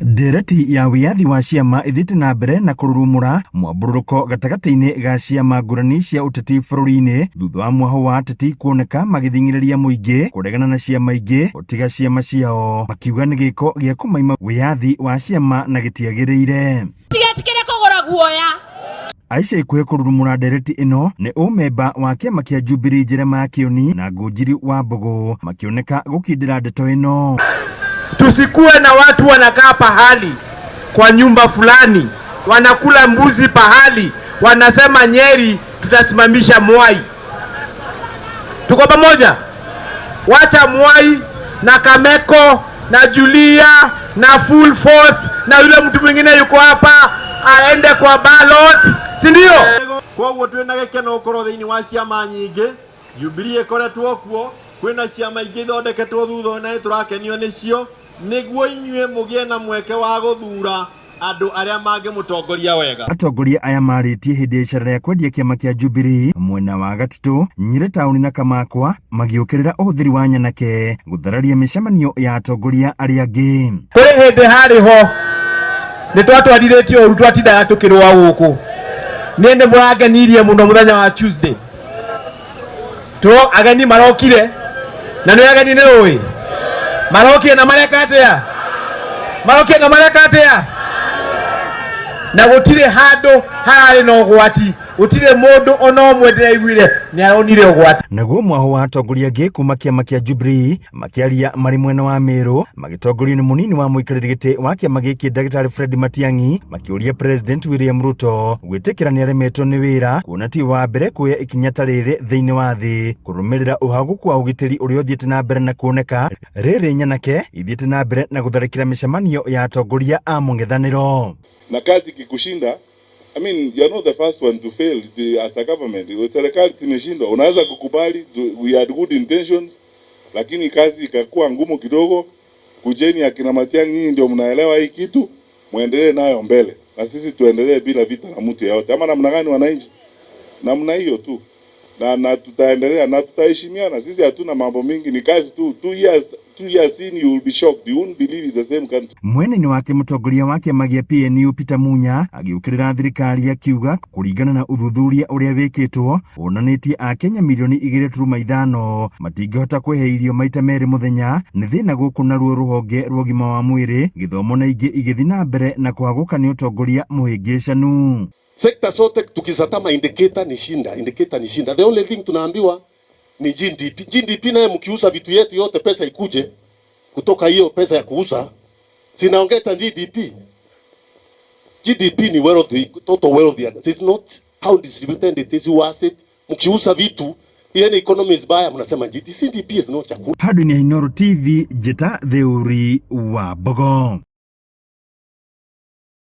Ndereti ya wiyathi wa ciama ithite na mbere na kururumura mwambururuko gatagati-ini ga ciama ngurani cia uteti bururi-ini thutha wa mwaho wa ateti kuoneka magithing'iriria muingi kuregana na ciama ingi utiga ciama ciao, makiuga ni giko gia kumaima wiyathi wa ciama na gitiagiriire. Tigatikire kugura guoya. Aisha ikuhe kururumura ndereti ino ni umemba wa kiama kia Jubilee Jeremiah Kioni na Ngunjiri wa Mbogo makioneka gukindira ndeto ino. Tusikuwe na watu wanakaa pahali kwa nyumba fulani, wanakula mbuzi pahali, wanasema Nyeri tutasimamisha Mwai. Tuko pamoja? Wacha Mwai na Kameko na Julia na full force na yule mtu mwingine yuko hapa aende kwa ballot, si ndio? Kwa hiyo twina gekeno ukoro thiini wa ciama nyingi, Jubilee ikoretwo kuo, kwina ciama ingi thondeketwo thutha na turakenio nicio, niguo inyue mugie na mweke wa guthura andu aria mangimutongoria wega. Atongoria aya maritie hindi icera ria kwendia kiama kia Jubilee mwena wa Gatitu, Nyeri tauni na Kamakwa magiukirira uhuthiri wa nyanake guthararia micemanio ya atongoria aria angi. Kuri hindi hariho ni twatwarithetio uru twatindaga tukirwa guku ninde murangenirie muno muthenya wa Tuesday ageni marokire na ni ageni ni rui marokire na mareka atia na gutire handu harari na ugwati, gutire mundu ona umwe ndiraiguire ni aronire ugwati. Naguo mwaho wa atongoria angi kuma kiama kia Jubilee makiaria mari mwena wa Meru magitongorio ni munini wa muikariri giti wa kiama giki Dagitari Fred Matiang'i makiuria President William Ruto gwitikira ni aremetwo ni wira kuona ti wa mbere kuya ikinya ta riri thiini wa thi kurumirira uhaguku wa ugitiri uria uthiite na mbere na kuoneka riri nyanake ithiite na mbere na gutharikira micemanio ya atongoria a mung'ethaniro. Na kazi kikushinda, I mean, you are not the first one to fail as a government. Serikali zimeshindwa, unaweza kukubali we had good intentions, lakini kazi ikakuwa ngumu kidogo. Kujeni akina Matiang'i, nyinyi ndio mnaelewa hii kitu, muendelee nayo mbele. Na sisi tuendelee bila vita na mtu yeyote. Ama namna gani wananchi? Namna hiyo tu. Na tutaendelea na tutaheshimiana. Sisi hatuna mambo mingi, ni kazi tu. 2 years in, you will be shocked. You won't believe it's the same country. Mwene-ini wake mutongoria wake magia PNU Peter Munya agiukirira thirikari akiuga kuringana na uthuthuria uria wikitwo wonanitie akenya milioni 2.5 matingihota kwihe irio maita meri muthenya ni thina guku naruo ruhonge rwa ugima wa mwiri githomo na ingi igithi na mbere na kuhaguka ni utongoria muhingicanu. Sekta zote tukizatama indicator ni shinda. The only thing tunaambiwa ni GDP naye mkiuza vitu yetu yote pesa ikuje kutoka hiyo pesa ya kuuza zinaongeza GDP. GDP ni wealthy, total wealthy. It's not how distributed it is, you asset. Mkiuza vitu yani economy is baya mnasema GDP is not chakula. Hadu ni Inooro TV, Jeta Theuri wa Mbogo.